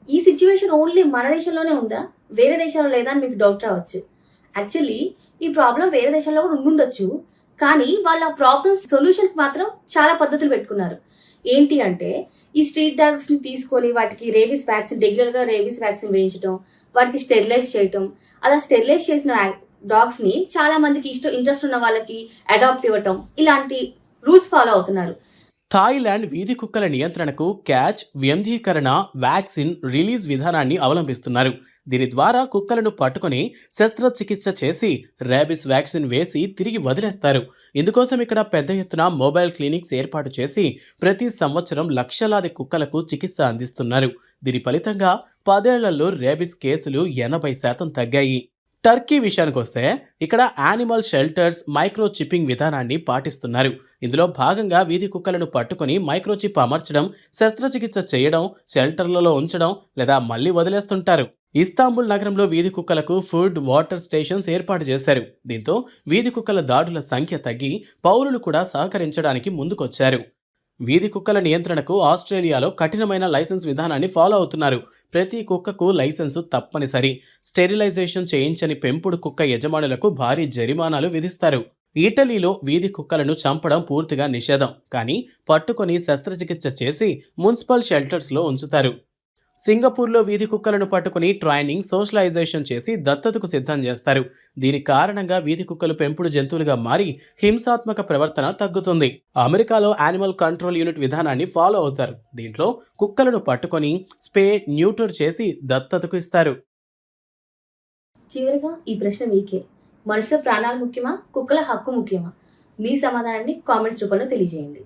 ఈ situation only మన దేశంలోనే ఉందా? వేరే దేశాల్లో లేదా అని మీకు డౌట్ రావచ్చు. యాక్చువల్లీ ఈ ప్రాబ్లమ్ వేరే దేశాల్లో కూడా ఉండుండొచ్చు. కానీ వాళ్ళు ఆ ప్రాబ్లమ్ సొల్యూషన్‌కి మాత్రం చాలా పద్ధతులు పెట్టుకున్నారు. ఏంటి అంటే ఈ స్ట్రీట్ డాగ్స్‌ని తీసుకొని వాటికి రెగ్యులర్‌గా రేబీస్ వ్యాక్సిన్ వేయించటం, వాటికి స్టెరిలైజ్ చేయటం. అలా స్టెరిలైజ్ చేసిన డాగ్స్‌ని చాలా మందికి ఇంట్రెస్ట్ ఉన్న వాళ్ళకి అడాప్ట్ ఇవ్వటం. ఇలాంటి రూల్స్ ఫాలో అవుతున్నారు. థాయిలాండ్ వీధి కుక్కల నియంత్రణకు క్యాచ్, వ్యంధీకరణ, వ్యాక్సిన్ రిలీజ్ విధానాన్ని అవలంబిస్తున్నారు. దీని ద్వారా కుక్కలను పట్టుకొని శస్త్రచికిత్స చేసి ర్యాబిస్ వ్యాక్సిన్ వేసి తిరిగి వదిలేస్తారు. ఇందుకోసం ఇక్కడ పెద్ద ఎత్తున మొబైల్ క్లినిక్స్ ఏర్పాటు చేసి ప్రతి సంవత్సరం లక్షలాది కుక్కలకు చికిత్స అందిస్తున్నారు. దీని ఫలితంగా 10 ఏళ్లలో ర్యాబిస్ కేసులు 80% తగ్గాయి. టర్కీ విషయానికొస్తే ఇక్కడ యానిమల్ షెల్టర్స్ మైక్రోచిప్పింగ్ విధానాన్ని పాటిస్తున్నారు. ఇందులో భాగంగా వీధి కుక్కలను పట్టుకొని మైక్రోచిప్ అమర్చడం, శస్త్రచికిత్స చేయడం, షెల్టర్లలో ఉంచడం లేదా మళ్ళీ వదిలేస్తుంటారు. ఇస్తాంబుల్ నగరంలో వీధి కుక్కలకు ఫుడ్, వాటర్ స్టేషన్స్ ఏర్పాటు చేశారు. దీంతో వీధి కుక్కల దాడుల సంఖ్య తగ్గి పౌరులు కూడా సహకరించడానికి ముందుకొచ్చారు. వీధి కుక్కల నియంత్రణకు ఆస్ట్రేలియాలో కఠినమైన లైసెన్స్ విధానాన్ని ఫాలో అవుతున్నారు. ప్రతి కుక్కకు లైసెన్సు తప్పనిసరి. స్టెరిలైజేషన్ చేయించని పెంపుడు కుక్క యజమానులకు భారీ జరిమానాలు విధిస్తారు. ఇటలీలో వీధి కుక్కలను చంపడం పూర్తిగా నిషేధం, కానీ పట్టుకొని శస్త్రచికిత్స చేసి మున్సిపల్ షెల్టర్స్లో ఉంచుతారు. సింగపూర్లో వీధి కుక్కలను పట్టుకుని ట్రైనింగ్, సోషలైజేషన్ చేసి దత్తతకు సిద్ధం చేస్తారు. దీని కారణంగా వీధి కుక్కలు పెంపుడు జంతువులుగా మారి హింసాత్మక ప్రవర్తన తగ్గుతుంది. అమెరికాలో యానిమల్ కంట్రోల్ యూనిట్ విధానాన్ని ఫాలో అవుతారు. దీంట్లో కుక్కలను పట్టుకొని స్పే, న్యూటర్ చేసి దత్తతకు ఇస్తారు. చివరిగా ఈ ప్రశ్న మీకే. మనుషుల ప్రాణాలు ముఖ్యమా? కుక్కల హక్కు ముఖ్యమా? మీ సమాధానాన్ని కామెంట్స్ రూపంలో తెలియజేయండి.